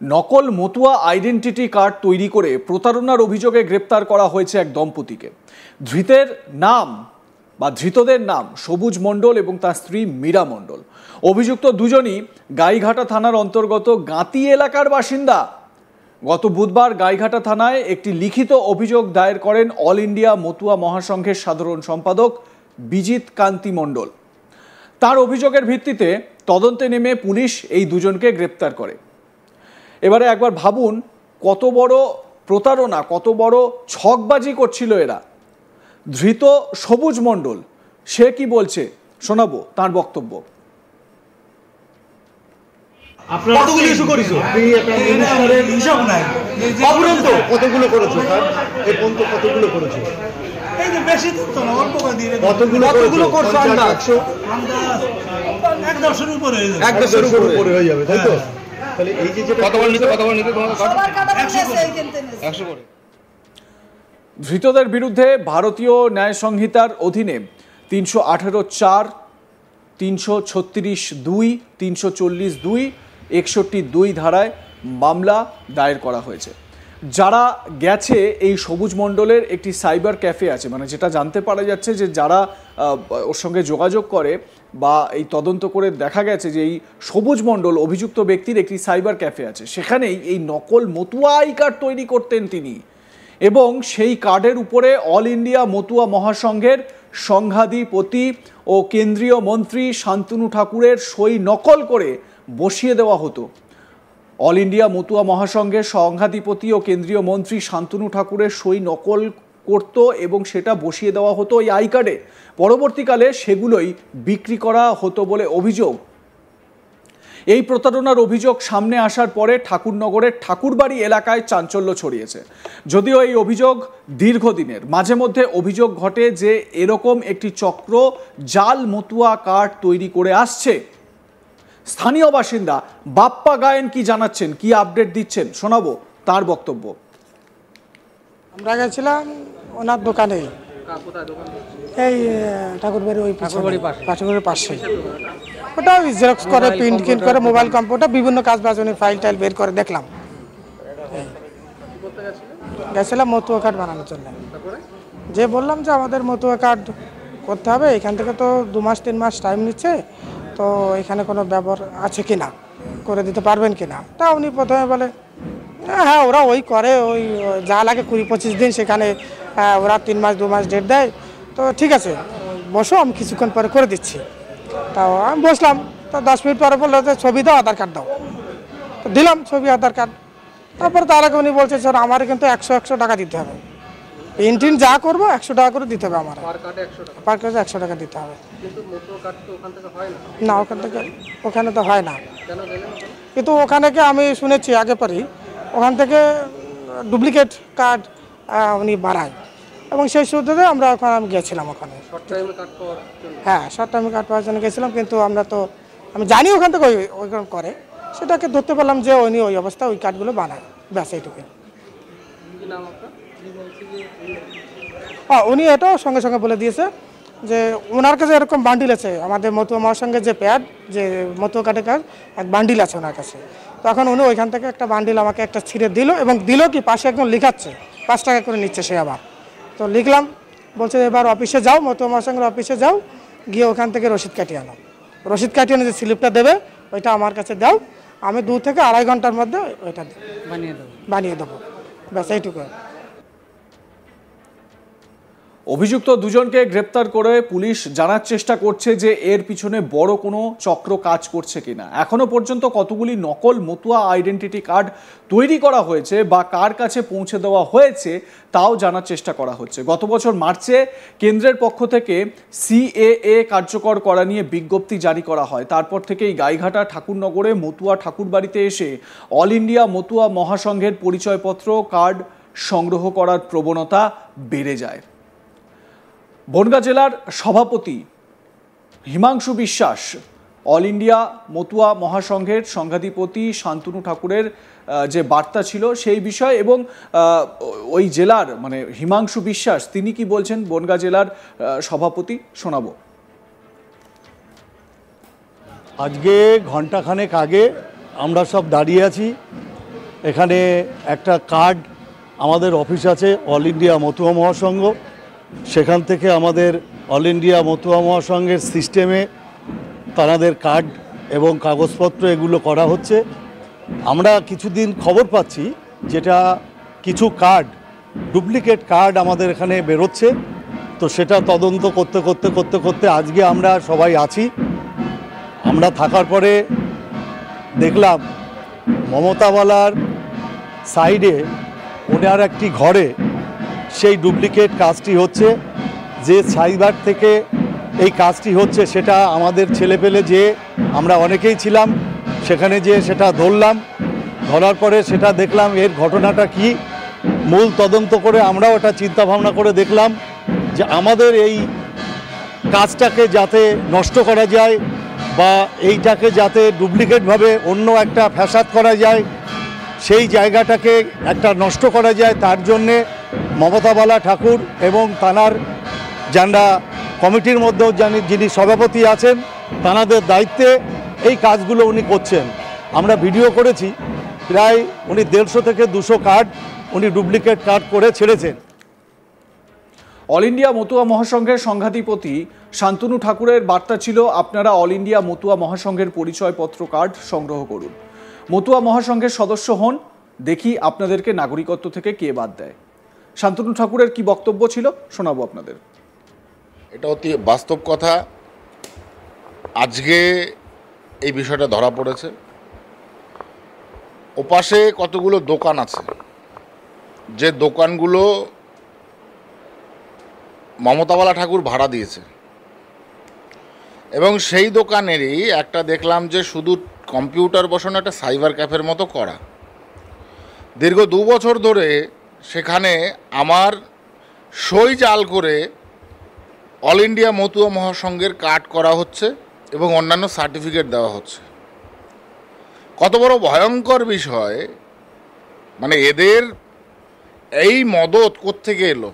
নকল Matua identity card তৈরি করে প্রতারণার অভিযোগে গ্রেপ্তার করা হয়েছে এক দম্পতিকে। ধৃতদের নাম সবুজ মণ্ডল এবং তার স্ত্রী মীরা মণ্ডল। অভিযুক্ত দুজনই গাইঘাটা থানার অন্তর্গত গাঁতি এলাকার বাসিন্দা। গত বুধবার গাইঘাটা থানায় একটি লিখিত অভিযোগ দায়ের করেন অল ইন্ডিয়া মতুয়া মহাসংঘের সাধারণ সম্পাদক বিজিত কান্তি মণ্ডল। তার অভিযোগের ভিত্তিতে তদন্তে নেমে পুলিশ এই দুজনকে গ্রেপ্তার করে। এবারে একবার ভাবুন, কত বড় প্রতারণা, কত বড় ছকবাজি করছিল এরা। ধৃত সবুজ মণ্ডল সে কি বলছে শোনাবো তার বক্তব্য। কতগুলো ইস্যু করেছো? কতগুলো করেছো? এই পর্যন্ত কতগুলো করেছো? এই যে বেশি তো না, অল্প করে দিয়ে কতগুলো করছো? 110-এর উপরে হয়ে যাবে। 110-এর উপরে হয়ে যাবে, তাই তো? তাহলে এই যে কতবার নিতে তোমার সবার কাটা বলেছে 100 করে। ধৃতদের বিরুদ্ধে ভারতীয় ন্যায় সংহিতার অধীনে 318(4), 336(2), 340(2), 61(2) ধারায় মামলা দায়ের করা হয়েছে। যারা গেছে, এই সবুজ মণ্ডলের একটি সাইবার ক্যাফে আছে, মানে যেটা জানতে পারা যাচ্ছে যে যারা ওর সঙ্গে যোগাযোগ করে বা এই তদন্ত করে দেখা গেছে যে এই সবুজ মণ্ডল অভিযুক্ত ব্যক্তির একটি সাইবার ক্যাফে আছে, সেখানেই এই নকল মতুয়া আই কার্ড তৈরি করতেন তিনি। এবং সেই কার্ডের উপরে অল ইন্ডিয়া মতুয়া মহাসংঘের সংঘাধিপতি ও কেন্দ্রীয় মন্ত্রী শান্তনু ঠাকুরের সই নকল করে বসিয়ে দেওয়া হতো। অল ইন্ডিয়া মতুয়া মহাসংঘের সংঘাধিপতি ও কেন্দ্রীয় মন্ত্রী শান্তনু ঠাকুরের সই নকল করত এবং সেটা বসিয়ে দেওয়া হতো এই আই কার্ডে। পরবর্তীকালে সেগুলোই বিক্রি করা হতো বলে অভিযোগ। এই প্রতারণার অভিযোগ সামনে আসার পরে ঠাকুরনগরের ঠাকুরবাড়ি এলাকায় চাঞ্চল্য ছড়িয়েছে। যদিও এই অভিযোগ দীর্ঘদিনের, মাঝে মধ্যে অভিযোগ ঘটে যে এরকম একটি চক্র জাল মতুয়া কার্ড তৈরি করে আসছে। স্থানীয় বাসিন্দা বাপ্পা গায়েন কি জানাচ্ছেন, কি আপডেট দিচ্ছেন শোনাবো তার বক্তব্য। আমরা গেছিলাম ওনার দোকানে, এই ঠাকুরবাড়ি ওই ঠাকুরবাড়ির পাশে। ওটা ওই জেরক্স করে, প্রিন্ট করে, মোবাইল কম্পিউটার বিভিন্ন কাজ বাজ উনি ফাইল টাইল বের করে দেখলাম। গেছিলাম মতুয়া কার্ড বানানোর জন্য। যে বললাম যে আমাদের মতুয়া কার্ড করতে হবে, এখান থেকে তো 2 মাস 3 মাস টাইম নিচ্ছে, তো এখানে কোনো ব্যবহার আছে কি না, করে দিতে পারবেন কি না। তা উনি প্রথমে বলে হ্যাঁ ওরা ওই করে, ওই যা লাগে 20-25 দিন, সেখানে ওরা 3 মাস 2 মাস ডেট দেয়। তো ঠিক আছে বসো, আমি কিছুক্ষণ পরে করে দিচ্ছি। তাও আমি বসলাম, তো 10 মিনিট পরে বললো যে ছবি দাও, আধার কার্ড দাও। তো দিলাম ছবি, আধার কার্ড। তারপরে তার আগে উনি বলছে স্যার আমার কিন্তু 100 টাকা দিতে হবে, প্রিন্টিং যা করবো 100 টাকা করে দিতে হবে, আমার পার কার্ডে 100 টাকা দিতে হবে। না ওখানে তো হয় না, কিন্তু ওখানে আমি শুনেছি আগে পরেই ওখান থেকে ডুপ্লিকেট কার্ড উনি বানায়, এবং সেই সূত্রে আমরা ওখানে আমি গেছিলাম। ওখানে হ্যাঁ শর্ট টাইমে কার্ড পাওয়ার জন্য গেছিলাম, কিন্তু আমি জানি ওখান থেকে ওইরকম করে, সেটাকে ধরতে পারলাম যে উনি ওই অবস্থা ওই কার্ডগুলো বানায়, ব্যাস এইটুকু। উনি এটাও সঙ্গে সঙ্গে বলে দিয়েছে যে ওনার কাছে এরকম বান্ডিল আছে, আমাদের মতুয়া মহাসংঘের যে প্যাড, যে মতুয়া কার্ডের কার্ড এক বান্ডিল আছে ওনার কাছে। তখন উনি ওইখান থেকে একটা বান্ডিল আমাকে একটা ছিঁড়ে দিল, এবং দিল কি পাশে একদম লিখাচ্ছে 5 টাকা করে নিচ্ছে সে। আবার তো লিখলাম, বলছে এবার অফিসে যাও, মতুয়া মহাসংঘের অফিসে যাও, গিয়ে ওখান থেকে রসিদ কাটিয়ে আনো। রসিদ কাটিয়ে এনে যে স্লিপটা দেবে ওইটা আমার কাছে দাও, আমি 2 থেকে 2.5 ঘন্টার মধ্যে ওইটা বানিয়ে দেবো, ব্যাস এইটুকু। অভিযুক্ত দুজনকে গ্রেপ্তার করে পুলিশ জানার চেষ্টা করছে যে এর পিছনে বড় কোনো চক্র কাজ করছে কিনা। এখনো পর্যন্ত কতগুলি নকল মতুয়া আইডেন্টিটি কার্ড তৈরি করা হয়েছে বা কার কাছে পৌঁছে দেওয়া হয়েছে তাও জানার চেষ্টা করা হচ্ছে। গত বছর মার্চে কেন্দ্রের পক্ষ থেকে CAA কার্যকর করা নিয়ে বিজ্ঞপ্তি জারি করা হয়। তারপর থেকেই গাইঘাটা ঠাকুরনগরে মতুয়া ঠাকুরবাড়িতে এসে অল ইন্ডিয়া মতুয়া মহাসংঘের পরিচয়পত্র কার্ড সংগ্রহ করার প্রবণতা বেড়ে যায়। বনগাঁ জেলার সভাপতি হিমাংশু বিশ্বাস অল ইন্ডিয়া মতুয়া মহাসংঘের সংঘাধিপতি শান্তনু ঠাকুরের যে বার্তা ছিল সেই বিষয় এবং ওই জেলার মানে হিমাংশু বিশ্বাস তিনি কি বলছেন বনগাঁ জেলার সভাপতি শোনাবো। আজকে ঘন্টাখানেক আগে আমরা সব দাঁড়িয়ে আছি এখানে একটা কার্ড, আমাদের অফিস আছে অল ইন্ডিয়া মতুয়া মহাসংঘ, সেখান থেকে আমাদের অল ইন্ডিয়া মতুয়া মহাসংঘের সিস্টেমে তাদের কার্ড এবং কাগজপত্র এগুলো করা হচ্ছে। আমরা কিছুদিন খবর পাচ্ছি যেটা কিছু কার্ড, ডুপ্লিকেট কার্ড আমাদের এখানে বেরোচ্ছে, তো সেটা তদন্ত করতে করতে করতে করতে আজকে আমরা সবাই আছি। আমরা থাকার পরে দেখলাম মমতাওয়ালার সাইডে ওনার একটি ঘরে সেই ডুপ্লিকেট কাজটি হচ্ছে। যে সাইবার থেকে এই কাজটি হচ্ছে সেটা আমাদের ছেলেপেলে যে আমরা অনেকেই ছিলাম সেখানে যে সেটা ধরলাম, ধরার পরে সেটা দেখলাম এর ঘটনাটা কি, মূল তদন্ত করে আমরাও এটা চিন্তাভাবনা করে দেখলাম যে আমাদের এই কাজটাকে যাতে নষ্ট করা যায় বা এইটাকে যাতে ডুপ্লিকেটভাবে অন্য একটা ফ্যাসাদ করা যায়, সেই জায়গাটাকে একটা নষ্ট করা যায়, তার জন্যে মমতাবালা ঠাকুর এবং তানার যারা কমিটির মধ্যেও যিনি সভাপতি আছেন তানাদের দায়িত্বে এই কাজগুলো উনি করছেন। আমরা ভিডিও করেছি, প্রায় উনি 150 থেকে 200 কার্ড উনি ডুপ্লিকেট কার্ড করে ছেড়েছেন। অল ইন্ডিয়া মতুয়া মহাসংঘের সংঘাধিপতি শান্তনু ঠাকুরের বার্তা ছিল, আপনারা অল ইন্ডিয়া মতুয়া মহাসংঘের পরিচয়পত্র কার্ড সংগ্রহ করুন, মতুয়া মহাসংঘের সদস্য হন, দেখি আপনাদেরকে নাগরিকত্ব থেকে কে বাদ দেয়। শান্তনু ঠাকুরের কি বক্তব্য ছিল শোনাবো আপনাদের। এটা অতি বাস্তব কথা। আজকে এই বিষয়টা ধরা পড়েছে। ওপাশে কতগুলো দোকান আছে, যে দোকানগুলো মমতাওয়ালা ঠাকুর ভাড়া দিয়েছে, এবং সেই দোকানেরই একটা দেখলাম যে শুধু কম্পিউটার বসানো একটা সাইবার ক্যাফের মতো করা। দীর্ঘ 2 বছর ধরে সেখানে আমার সই জাল করে অল ইন্ডিয়া মতুয়া মহাসংঘের কার্ড করা হচ্ছে এবং অন্যান্য সার্টিফিকেট দেওয়া হচ্ছে। কত বড় ভয়ঙ্কর বিষয়, মানে এদের এই মদত কোত্থেকে এলো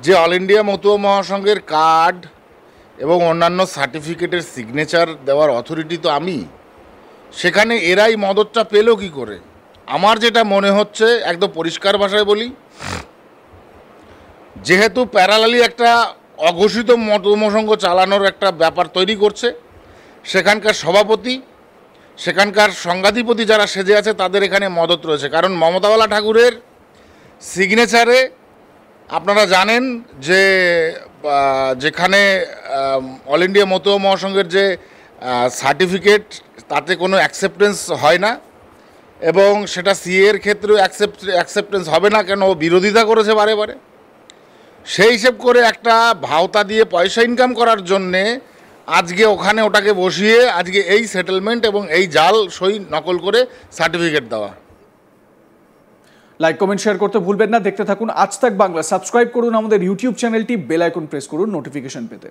যে অল ইন্ডিয়া মতুয়া মহাসংঘের কার্ড এবং অন্যান্য সার্টিফিকেটের সিগনেচার দেওয়ার অথরিটি তো আমি, সেখানে এরাই মদতটা পেল কি করে? আমার যেটা মনে হচ্ছে, একদম পরিষ্কার ভাষায় বলি, যেহেতু প্যারালালি একটা অঘোষিত মতুয়া সংঘ চালানোর একটা ব্যাপার তৈরি করছে, সেখানকার সভাপতি, সেখানকার সংঘাধিপতি যারা সেজে আছে তাদের এখানে মদত রয়েছে। কারণ মমতাওয়ালা ঠাকুরের সিগনেচারে আপনারা জানেন যে যেখানে অল ইন্ডিয়া মতুয়া মহাসংঘের যে সার্টিফিকেট তাতে কোনো অ্যাকসেপ্টেন্স হয় না, এবং সেটা সিএর ক্ষেত্রেও অ্যাকসেপ্টেন্স হবে না, কেন বিরোধিতা করেছে বারে বারে। সেই হিসেব করে একটা ভাওতা দিয়ে পয়সা ইনকাম করার জন্যে আজকে ওখানে ওটাকে বসিয়ে আজকে এই সেটেলমেন্ট এবং এই জাল সই নকল করে সার্টিফিকেট দেওয়া। লাইক কমেন্ট শেয়ার করতে ভুলবেন না। দেখতে থাকুন আজ তাক বাংলা। সাবস্ক্রাইব করুন আমাদের ইউটিউব চ্যানেলটি, বেল আইকন প্রেস করুন নোটিফিকেশন পেতে।